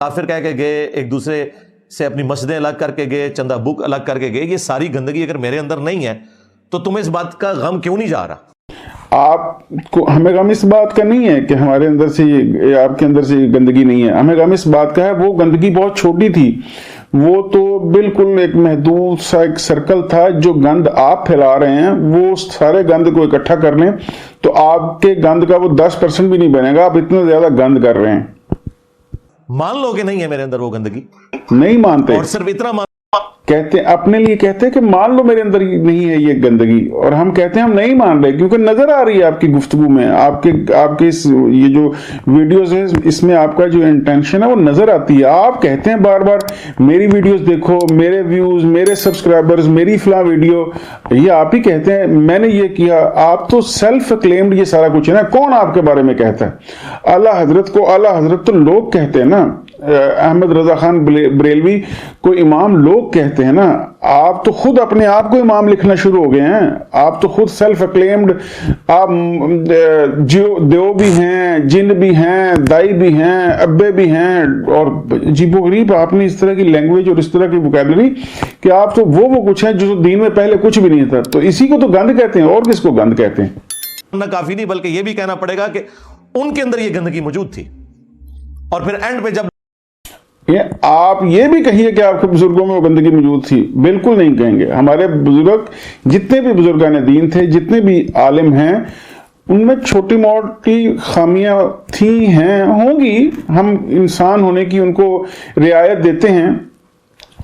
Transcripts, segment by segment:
کافر کہہ کے گئے، ایک دوسرے سے اپنی مسجدیں الگ کر کے گئے، چندہ بک الگ کر کے گئے، یہ ساری گندگی اگر میرے اندر نہیں ہے تو تمہیں اس بات کا غم کیوں نہیں جا رہا؟ آپ کو ہمیں غم اس بات کا نہیں ہے کہ ہمارے اندر سے آپ کے اندر سے گندگی نہیں ہے، ہمیں غم اس بات کا ہے وہ گندگی بہت چھوٹی تھی، وہ تو بالکل ایک محدود سا ایک سرکل تھا، جو گند آپ پھیلا رہے ہیں وہ سارے گند کو اکٹھا کر لیں تو آپ کے گند کا وہ 10% بھی نہیں بنے گا، آپ اتنا زیادہ گند کر رہے ہیں۔ مان لو کہ نہیں ہے میرے اندر وہ گندگی، نہیں مانتے، اور صرف اتنا کہتے ہیں اپنے لیے کہتے ہیں کہ مان لو میرے اندر نہیں ہے یہ گندگی، اور ہم کہتے ہیں ہم نہیں مان رہے کیونکہ نظر آ رہی ہے آپ کی گفتگو میں، آپ کے یہ جو ویڈیوز ہیں اس میں آپ کا جو انٹینشن ہے وہ نظر آتی ہے۔ آپ کہتے ہیں بار بار میری ویڈیوز دیکھو، میرے ویوز، میرے سبسکرائبرز، میری فلاں ویڈیو، یہ آپ ہی کہتے ہیں میں نے یہ کیا۔ آپ تو سیلف کلیمڈ یہ سارا کچھ ہے نا، کون آپ کے بارے میں کہتا ہے؟ اعلیٰ حضرت کو اعلیٰ حضرت تو لوگ کہتے ہیں نا، احمد رضا خان بریلوی کو امام لوگ کہتے ہیں نا، آپ تو خود اپنے آپ کو امام لکھنا شروع ہو گئے ہیں، آپ تو خود سیلف اکلیمڈ، آپ دیو بھی ہیں، جن بھی ہیں، دائی بھی ہیں، ابے بھی ہیں، اور عجیب و غریب آپ نے اس طرح کی لینگویج اور اس طرح کی وکیبلری کہ آپ تو وہ کچھ ہیں جو دین میں پہلے کچھ بھی نہیں تھا، تو اسی کو تو گند کہتے ہیں، اور کس کو گند کہتے ہیں؟ نہ کافی نہیں بلکہ یہ بھی کہنا پڑے گا کہ ان کے اندر یہ گندگی موجود تھی، اور پھر اینڈ پہ جب آپ یہ بھی کہیے کہ آپ کے بزرگوں میں وہ گندگی موجود تھی، بالکل نہیں کہیں گے۔ ہمارے بزرگ جتنے بھی بزرگان دین تھے، جتنے بھی عالم ہیں، ان میں چھوٹی موٹی خامیاں تھی ہیں، ہوں گی، ہم انسان ہونے کی ان کو رعایت دیتے ہیں،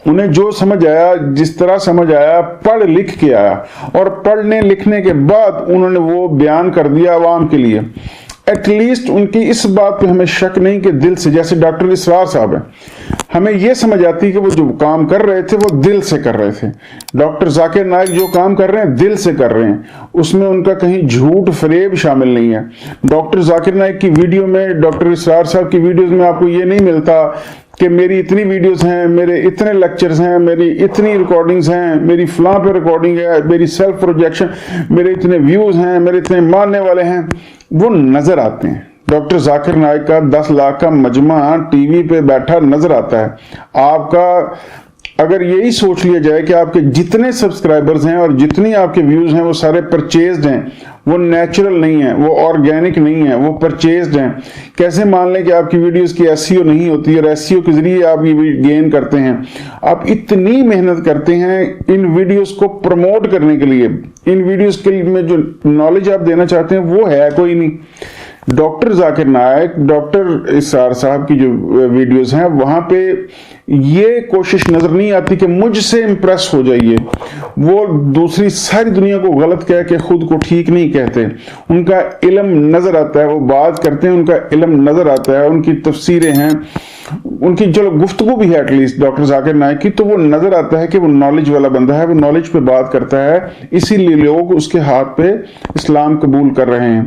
انہیں جو سمجھ آیا، جس طرح سمجھ آیا، پڑھ لکھ کے آیا، اور پڑھنے لکھنے کے بعد انہوں نے وہ بیان کر دیا عوام کے لیے۔ ایٹ لیسٹ ان کی اس بات پہ ہمیں شک نہیں کہ دل سے، جیسے ڈاکٹر اسرار صاحب ہیں، ہمیں یہ سمجھ آتی کہ وہ جو کام کر رہے تھے وہ دل سے کر رہے تھے۔ ڈاکٹر ذاکر نائک جو کام کر رہے ہیں دل سے کر رہے ہیں، اس میں ان کا کہیں جھوٹ فریب شامل نہیں ہے۔ ڈاکٹر ذاکر نائک کی ویڈیو میں، ڈاکٹر اسرار صاحب کی ویڈیوز میں آپ کو یہ نہیں ملتا کہ میری اتنی ویڈیوز ہیں، میرے اتنے لیکچرز ہیں، میری اتنی ریکارڈنگز ہیں، میری فلاں پہ ریکارڈنگ ہے، میری سیلف پروجیکشن، میرے اتنے ویوز ہیں، میرے اتنے ماننے والے ہیں، وہ نظر آتے ہیں۔ ڈاکٹر ذاکر نائک کا 10 لاکھ کا مجمع ٹی وی پہ بیٹھا نظر آتا ہے۔ آپ کا اگر یہی سوچ لیا جائے کہ آپ کے جتنے سبسکرائبرز ہیں اور جتنی آپ کے ویوز ہیں وہ سارے پرچیزڈ ہیں، وہ نیچرل نہیں ہیں، وہ آرگینک نہیں ہیں، وہ پرچیزڈ ہیں، کیسے مان لیں کہ آپ کی ویڈیوز کی ایس ای او نہیں ہوتی ہے اور ایس ای او کے ذریعے آپ یہ گین کرتے ہیں؟ آپ اتنی محنت کرتے ہیں ان ویڈیوز کو پروموٹ کرنے کے لیے، ان ویڈیوز کے میں جو نالج آپ دینا چاہتے ہیں وہ ہے کوئی نہیں۔ ڈاکٹر ذاکر نائک، ڈاکٹر اسرار صاحب کی جو ویڈیوز ہیں وہاں پہ یہ کوشش نظر نہیں آتی کہ مجھ سے امپریس ہو جائیے۔ وہ دوسری ساری دنیا کو غلط کہہ کے خود کو ٹھیک نہیں کہتے، ان کا علم نظر آتا ہے، وہ بات کرتے ہیں ان کا علم نظر آتا ہے، ان کی تفسیریں ہیں، ان کی جو گفتگو بھی ہے at least doctor Zakir Naik کی، تو وہ نظر آتا ہے کہ وہ نالج والا بندہ ہے، وہ نالج پہ بات کرتا ہے، اسی لیے لوگ اس کے ہاتھ پہ اسلام قبول کر رہے ہیں۔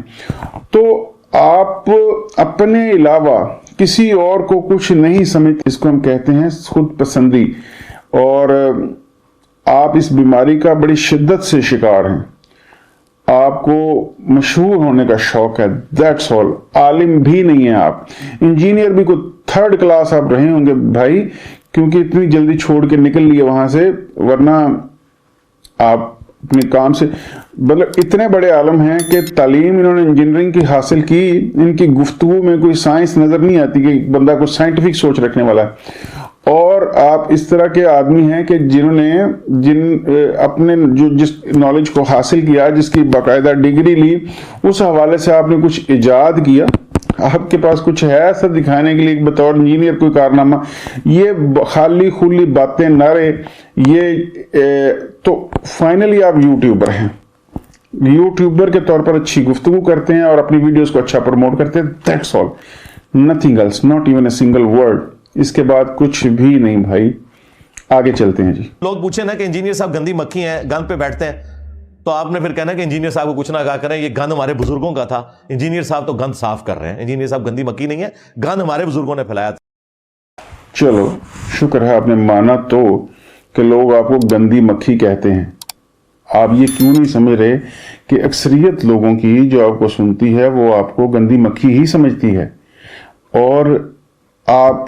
تو آپ اپنے علاوہ کسی اور کو کچھ نہیں سمجھتے، اس کو ہم کہتے ہیں خود پسندی، اور آپ اس بیماری کا بڑی شدت سے شکار ہیں۔ آپ کو مشہور ہونے کا شوق ہے، دیٹس آل۔ عالم بھی نہیں ہیں آپ، انجینئر بھی کوئی 3rd کلاس آپ رہے ہوں گے بھائی، کیونکہ اتنی جلدی چھوڑ کے نکل لیے وہاں سے، ورنہ آپ اپنے کام سے، مطلب اتنے بڑے عالم ہیں کہ تعلیم انہوں نے انجینئرنگ کی حاصل کی، ان کی گفتگو میں کوئی سائنس نظر نہیں آتی کہ بندہ کو سائنٹیفک سوچ رکھنے والا ہے۔ اور آپ اس طرح کے آدمی ہیں کہ جنہوں نے اپنے جس نالج کو حاصل کیا، جس کی باقاعدہ ڈگری لی، اس حوالے سے آپ نے کچھ ایجاد کیا، آپ کے پاس کچھ ہے ایسا دکھانے کے لیے بطور انجینئر کوئی کارنامہ؟ یہ خالی خلی باتیں، نعرے، یہ تو فائنلی آپ یوٹیوبر ہیں، یوٹیوبر کے طور پر اچھی گفتگو کرتے ہیں اور اپنی ویڈیوز کو اچھا پروموٹ کرتے ہیں، that's all, nothing else, not even a single word, اس کے بعد کچھ بھی نہیں بھائی۔ آگے چلتے ہیں جی۔ لوگ پوچھیں نا کہ انجینئر صاحب گندی مکھی ہیں، گند پہ بیٹھتے ہیں، تو آپ نے پھر کہنا کہ انجینئر صاحب کو کچھ نہ کہا کریں، یہ گند ہمارے بزرگوں کا تھا، انجینئر صاحب تو گند صاف کر رہے ہیں، انجینئر صاحب گندی مکھی نہیں ہے، گند ہمارے بزرگوں نے پھیلایا تھا۔ چلو شکر ہے آپ نے مانا تو کہ لوگ آپ کو گندی مکھی کہتے ہیں۔ آپ یہ کیوں نہیں سمجھ رہے کہ اکثریت لوگوں کی جو آپ کو سنتی ہے وہ آپ کو گندی مکھی ہی سمجھتی ہے، اور آپ